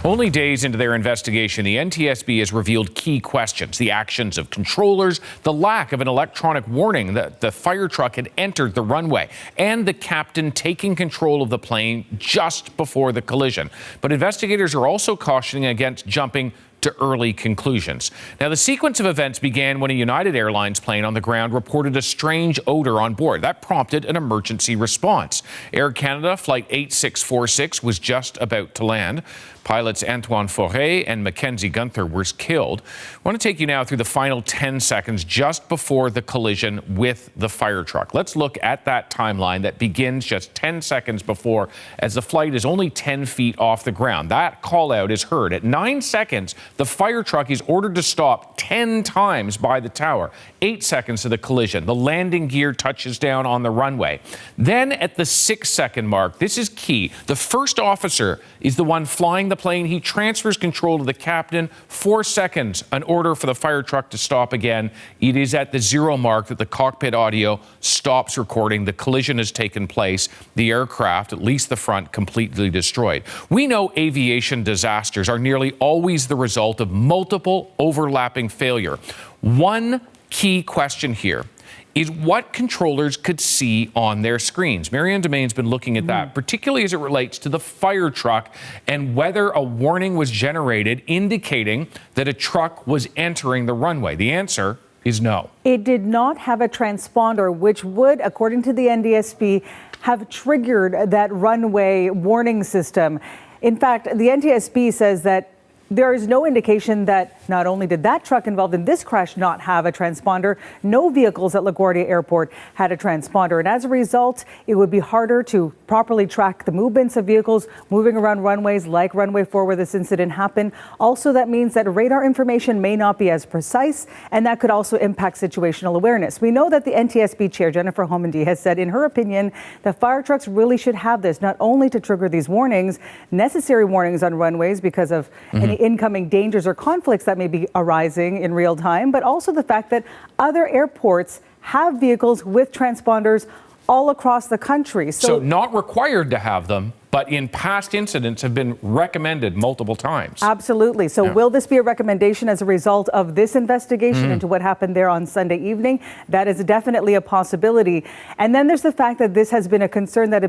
Only days into their investigation, the NTSB has revealed key questions: the actions of controllers, the lack of an electronic warning that the fire truck had entered the runway, and the captain taking control of the plane just before the collision. But investigators are also cautioning against jumping to early conclusions. Now, the sequence of events began when a United Airlines plane on the ground reported a strange odor on board. That prompted an emergency response. Air Canada Flight 8646 was just about to land. Pilots Antoine Forêt and Mackenzie Gunther were killed. I want to take you now through the final 10 seconds just before the collision with the fire truck. Let's look at that timeline that begins just 10 seconds before, as the flight is only 10 feet off the ground. That call out is heard. At 9 seconds, the fire truck is ordered to stop 10 times by the tower. 8 seconds to the collision. The landing gear touches down on the runway. Then at the 6-second mark, this is key, the first officer is the one flying the plane. He transfers control to the captain. 4 seconds, an order for the fire truck to stop again. It is at the 0 mark that the cockpit audio stops recording. The collision has taken place. The aircraft, at least the front, completely destroyed. We know aviation disasters are nearly always the result of multiple overlapping failure. One key question here is what controllers could see on their screens. Marianne Domain's been looking at that, particularly as it relates to the fire truck and whether a warning was generated indicating that a truck was entering the runway. The answer is no. It did not have a transponder, which would, according to the NTSB, have triggered that runway warning system. In fact, the NTSB says that there is no indication that not only did that truck involved in this crash not have a transponder, no vehicles at LaGuardia Airport had a transponder. And as a result, it would be harder to properly track the movements of vehicles moving around runways like runway 4 where this incident happened. Also, that means that radar information may not be as precise, and that could also impact situational awareness. We know that the NTSB chair, Jennifer Homendy, has said, in her opinion, that fire trucks really should have this, not only to trigger these warnings, necessary warnings on runways because of any incoming dangers or conflicts that may be arising in real time, but also the fact that other airports have vehicles with transponders all across the country. So not required to have them, but in past incidents have been recommended multiple times. Absolutely. So will this be a recommendation as a result of this investigation into what happened there on Sunday evening? That is definitely a possibility. And then there's the fact that this has been a concern that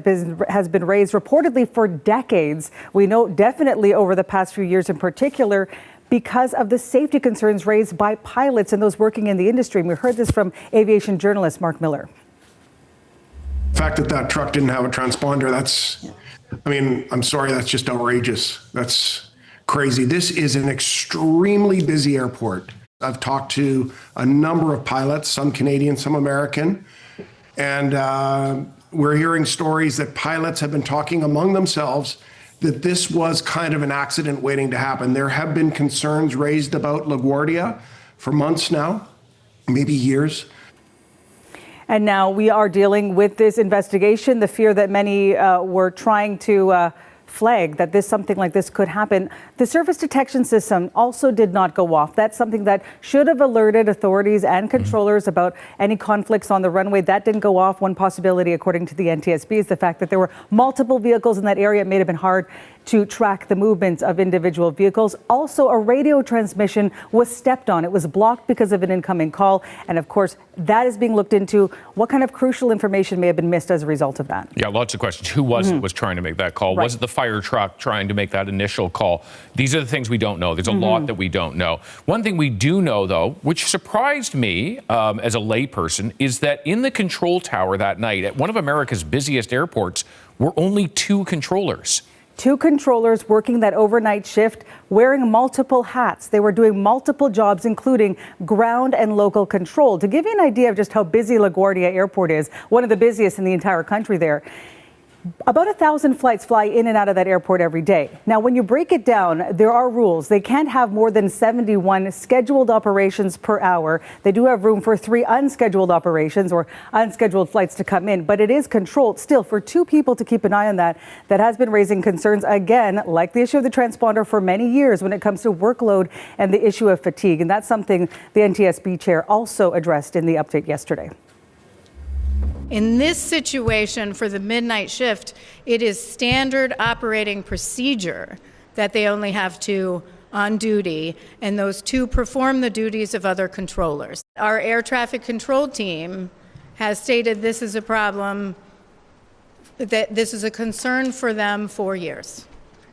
has been raised reportedly for decades. We know definitely over the past few years in particular, because of the safety concerns raised by pilots and those working in the industry. And we heard this from aviation journalist Mark Miller. The fact that that truck didn't have a transponder, I'm sorry, that's just outrageous. That's crazy. This is an extremely busy airport. I've talked to a number of pilots, some Canadian, some American, and we're hearing stories that pilots have been talking among themselves that this was kind of an accident waiting to happen. There have been concerns raised about LaGuardia for months now, maybe years. And now we are dealing with this investigation, the fear that many were trying to flag that something like this could happen. The surface detection system also did not go off. That's something that should have alerted authorities and controllers about any conflicts on the runway. That didn't go off. One possibility, according to the NTSB, is the fact that there were multiple vehicles in that area. It may have been hard to track the movements of individual vehicles. Also, a radio transmission was stepped on. It was blocked because of an incoming call. And of course, that is being looked into. What kind of crucial information may have been missed as a result of that? Yeah, lots of questions. Who was it was trying to make that call? Right. Was it the fire truck trying to make that initial call? These are the things we don't know. There's a lot that we don't know. One thing we do know, though, which surprised me as a layperson, is that in the control tower that night at one of America's busiest airports were only 2 controllers. 2 controllers working that overnight shift, wearing multiple hats. They were doing multiple jobs, including ground and local control. To give you an idea of just how busy LaGuardia Airport is, one of the busiest in the entire country there, about 1,000 flights fly in and out of that airport every day. Now, when you break it down, there are rules. They can't have more than 71 scheduled operations per hour. They do have room for 3 unscheduled operations or unscheduled flights to come in, but it is controlled. Still, for 2 people to keep an eye on that has been raising concerns, again, like the issue of the transponder for many years when it comes to workload and the issue of fatigue. And that's something the NTSB chair also addressed in the update yesterday. In this situation for the midnight shift, it is standard operating procedure that they only have 2 on duty, and those 2 perform the duties of other controllers. Our air traffic control team has stated this is a problem, that this is a concern for them for years,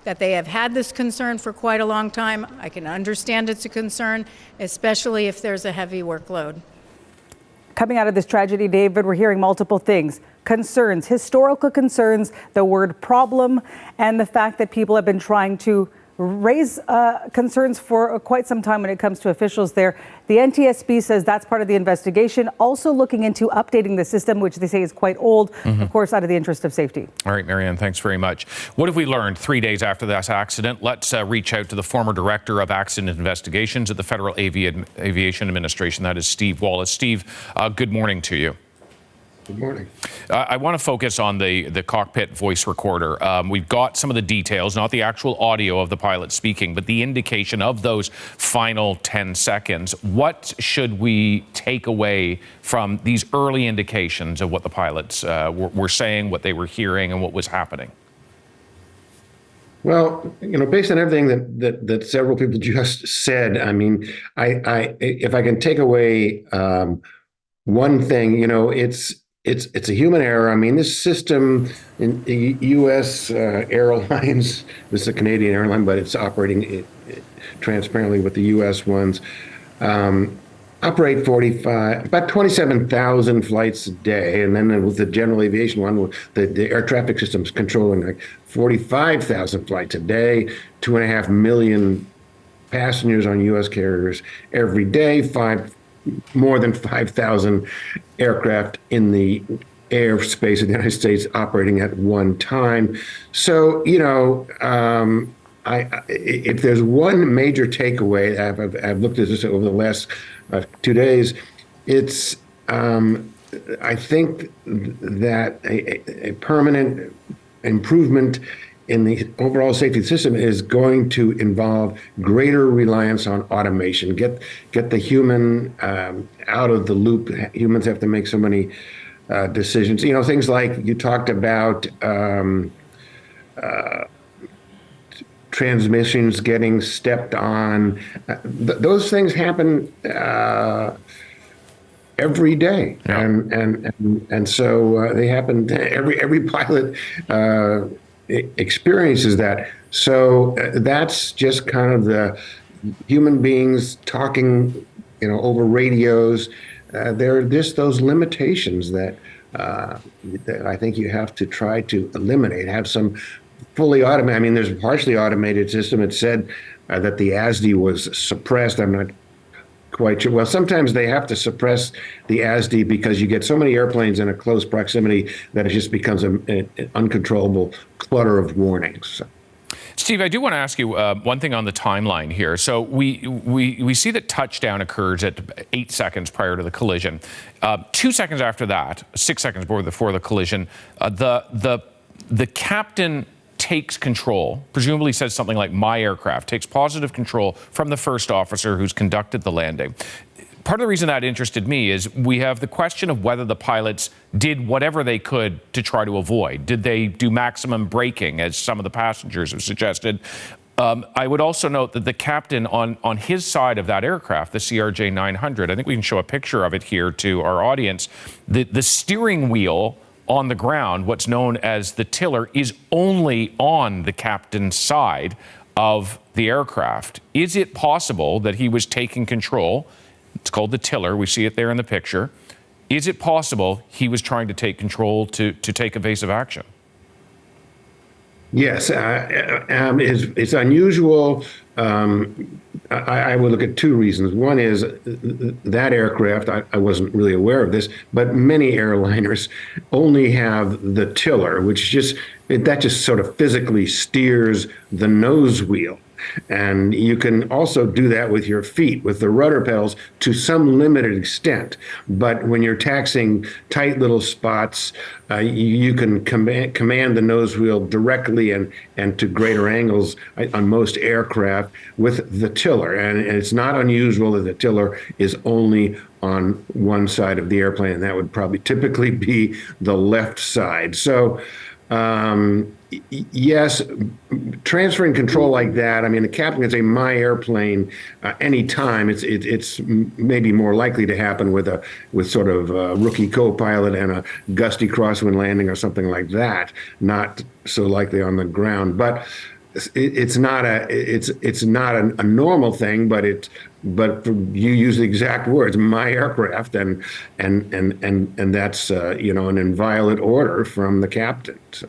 that they have had this concern for quite a long time. I can understand it's a concern, especially if there's a heavy workload. Coming out of this tragedy, David, we're hearing multiple things. Concerns, historical concerns, the word problem, and the fact that people have been trying to raise concerns for quite some time when it comes to officials there. The NTSB says that's part of the investigation, also looking into updating the system, which they say is quite old, of course, out of the interest of safety. All right, Marianne, thanks very much. What have we learned 3 days after this accident? Let's reach out to the former director of accident investigations at the Federal Aviation Administration. That is Steve Wallace. Steve, good morning to you. Good morning. I want to focus on the cockpit voice recorder. We've got some of the details, not the actual audio of the pilot speaking, but the indication of those final 10 seconds. What should we take away from these early indications of what the pilots were saying, what they were hearing, and what was happening? Well, based on everything that several people just said, I mean, if I can take away one thing, it's a human error. I mean, this system in the U.S. airlines, this is a Canadian airline, but it's operating transparently with the U.S. ones, operate about 27,000 flights a day. And then with the general aviation one, the air traffic system's controlling like 45,000 flights a day, 2.5 million passengers on U.S. carriers every day, more than 5,000 aircraft in the airspace of the United States operating at one time. So, if there's one major takeaway, I've looked at this over the last 2 days, it's I think that a permanent improvement in the overall safety system is going to involve greater reliance on automation. Get the human out of the loop. Humans have to make so many decisions. Things like you talked about transmissions getting stepped on. Those things happen every day, yeah. and so they happen. Every pilot experiences that. So that's just kind of the human beings talking, over radios. There are just those limitations that I think you have to try to eliminate. Have some fully automated. I mean, there's a partially automated system. It said that the ASDI was suppressed. I'm not quite sure. Well, sometimes they have to suppress the ASDI because you get so many airplanes in a close proximity that it just becomes an uncontrollable clutter of warnings. So. Steve, I do want to ask you one thing on the timeline here. So we see that touchdown occurs at 8 seconds prior to the collision. 2 seconds after that, 6 seconds before the collision, the captain takes control, presumably says something like "my aircraft," takes positive control from the first officer who's conducted the landing. Part of the reason that interested me is we have the question of whether the pilots did whatever they could to try to avoid. Did they do maximum braking, as some of the passengers have suggested? I would also note that the captain on his side of that aircraft, the CRJ 900, I think we can show a picture of it here to our audience, the steering wheel on the ground, what's known as the tiller, is only on the captain's side of the aircraft. Is it possible that he was taking control? It's called the tiller. We see it there in the picture. Is it possible he was trying to take control to take evasive action? Yes, it's unusual. I would look at two reasons. One is that aircraft, I wasn't really aware of this, but many airliners only have the tiller, which just sort of physically steers the nose wheel. And you can also do that with your feet, with the rudder pedals to some limited extent. But when you're taxiing tight little spots, you can command the nose wheel directly and to greater angles on most aircraft with the tiller. And it's not unusual that the tiller is only on one side of the airplane, and that would probably typically be the left side. So yes, transferring control like that. I mean, the captain can say "my airplane" anytime. It's maybe more likely to happen with sort of a rookie co-pilot and a gusty crosswind landing or something like that. Not so likely on the ground, but it's not a normal thing. But you use the exact words, "my aircraft," and that's an inviolate order from the captain. So.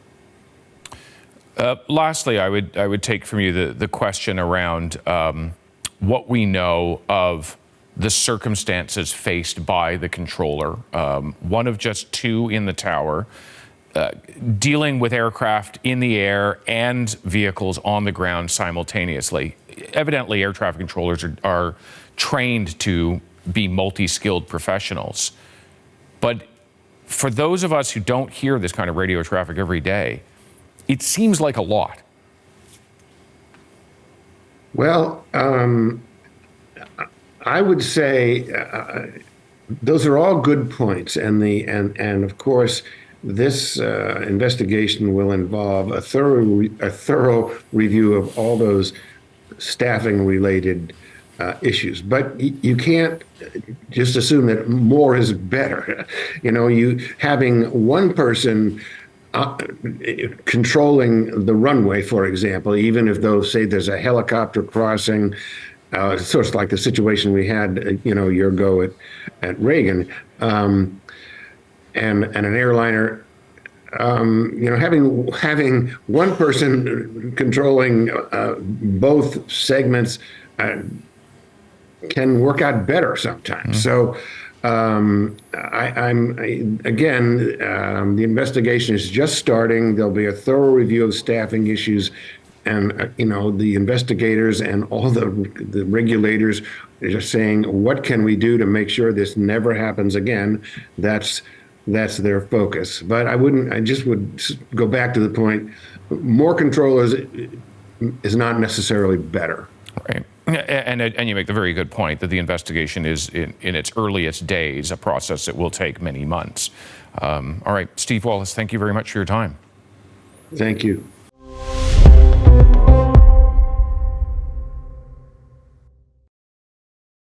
Lastly, I would take from you the question around what we know of the circumstances faced by the controller, one of just two in the tower, dealing with aircraft in the air and vehicles on the ground simultaneously. Evidently, air traffic controllers are trained to be multi-skilled professionals. But for those of us who don't hear this kind of radio traffic every day, it seems like a lot. Well, I would say those are all good points, and of course, this investigation will involve a thorough review of all those staffing-related issues. But you can't just assume that more is better. You having one person controlling the runway, for example, even if say there's a helicopter crossing, sort of like the situation we had, a year ago at Reagan, and an airliner, having one person controlling both segments can work out better sometimes. So. The investigation is just starting. There'll be a thorough review of staffing issues, and the investigators and all the regulators are just saying, what can we do to make sure this never happens again? That's their focus. But I just would go back to the point: more controllers is not necessarily better. Right. And you make the very good point that the investigation is in its earliest days, a process that will take many months. All right, Steve Wallace, thank you very much for your time. Thank you.